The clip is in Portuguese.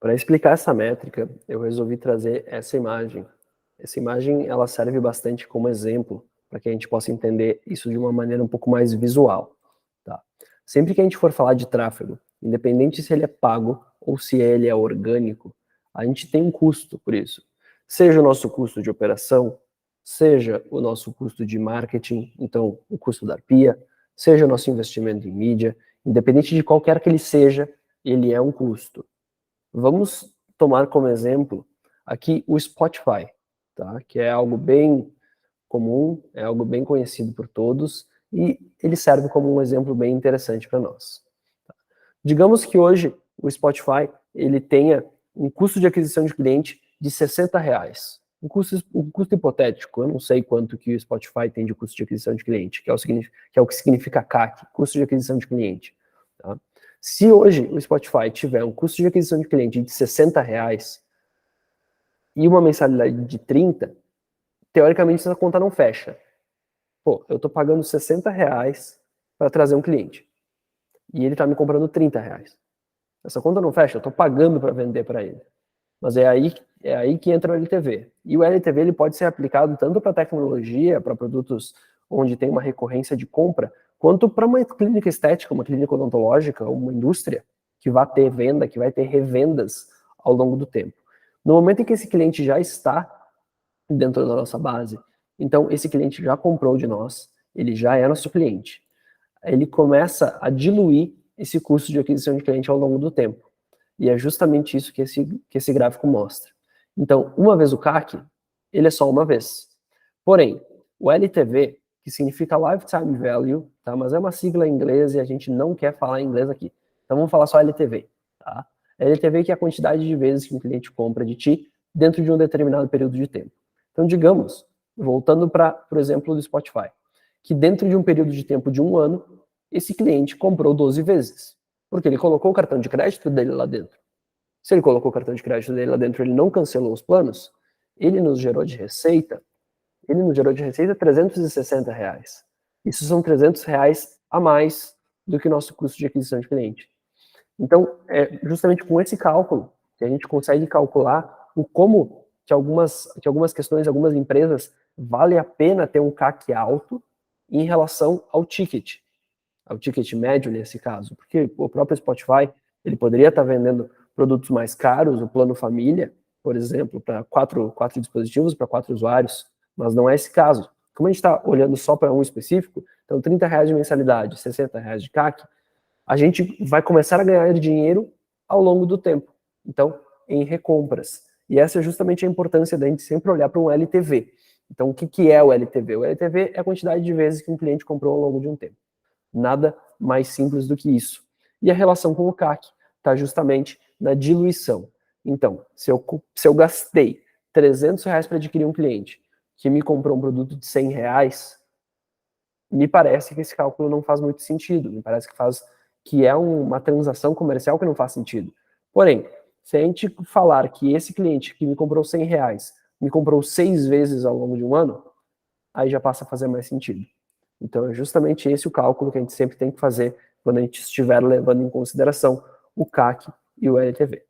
Para explicar essa métrica, eu resolvi trazer essa imagem. Essa imagem, ela serve bastante como exemplo, para que a gente possa entender isso de uma maneira um pouco mais visual. Tá? Sempre que a gente for falar de tráfego, independente se ele é pago ou se ele é orgânico, a gente tem um custo por isso. Seja o nosso custo de operação, seja o nosso custo de marketing, então o custo da ARPIA, seja o nosso investimento em mídia, independente de qualquer que ele seja, ele é um custo. Vamos tomar como exemplo aqui o Spotify, tá? Que é algo bem comum, é algo bem conhecido por todos e ele serve como um exemplo bem interessante para nós. Tá? Digamos que hoje o Spotify ele tenha um custo de aquisição de cliente de R$60. Um custo hipotético, eu não sei quanto que o Spotify tem de custo de aquisição de cliente, que é o que significa CAC, custo de aquisição de cliente. Tá? Se hoje o Spotify tiver um custo de aquisição de cliente de R$60 e uma mensalidade de 30, teoricamente essa conta não fecha. Pô, eu tô pagando R$60 para trazer um cliente e ele tá me comprando R$30. Essa conta não fecha, eu tô pagando para vender para ele. Mas é aí que entra o LTV. E o LTV ele pode ser aplicado tanto para tecnologia, para produtos onde tem uma recorrência de compra, quanto para uma clínica estética, uma clínica odontológica, uma indústria que vai ter venda, que vai ter revendas ao longo do tempo. No momento em que esse cliente já está dentro da nossa base, então esse cliente já comprou de nós, ele já é nosso cliente. Ele começa a diluir esse custo de aquisição de cliente ao longo do tempo. E é justamente isso que esse gráfico mostra. Então, uma vez o CAC, ele é só uma vez. Porém, o LTV, que significa Lifetime Value, tá? Mas é uma sigla em inglês e a gente não quer falar em inglês aqui. Então vamos falar só LTV. Tá? LTV que é a quantidade de vezes que um cliente compra de ti dentro de um determinado período de tempo. Então, digamos, voltando para o exemplo do Spotify, que dentro de um período de tempo de 1 ano, esse cliente comprou 12 vezes. Porque ele colocou o cartão de crédito dele lá dentro. Se ele colocou o cartão de crédito dele lá dentro, ele não cancelou os planos, ele nos gerou de receita R$360. Isso são R$300 a mais do que o nosso custo de aquisição de cliente. Então, é justamente com esse cálculo que a gente consegue calcular o como que algumas questões, algumas empresas, vale a pena ter um CAC alto em relação ao ticket médio nesse caso, porque o próprio Spotify, ele poderia estar vendendo produtos mais caros, o plano família, por exemplo, para quatro dispositivos, para 4 usuários, mas não é esse caso. Como a gente está olhando só para um específico, então R$30 de mensalidade, R$60 de CAC, a gente vai começar a ganhar dinheiro ao longo do tempo, então, em recompras. E essa é justamente a importância da gente sempre olhar para um LTV. Então, o que é o LTV? O LTV é a quantidade de vezes que um cliente comprou ao longo de um tempo. Nada mais simples do que isso. E a relação com o CAC está justamente na diluição. Então, se eu gastei R$300 para adquirir um cliente que me comprou um produto de R$100, me parece que esse cálculo não faz muito sentido. Me parece que é uma transação comercial que não faz sentido. Porém, se a gente falar que esse cliente que me comprou R$100 me comprou 6 vezes ao longo de 1 ano, aí já passa a fazer mais sentido. Então é justamente esse o cálculo que a gente sempre tem que fazer quando a gente estiver levando em consideração o CAC e o LTV.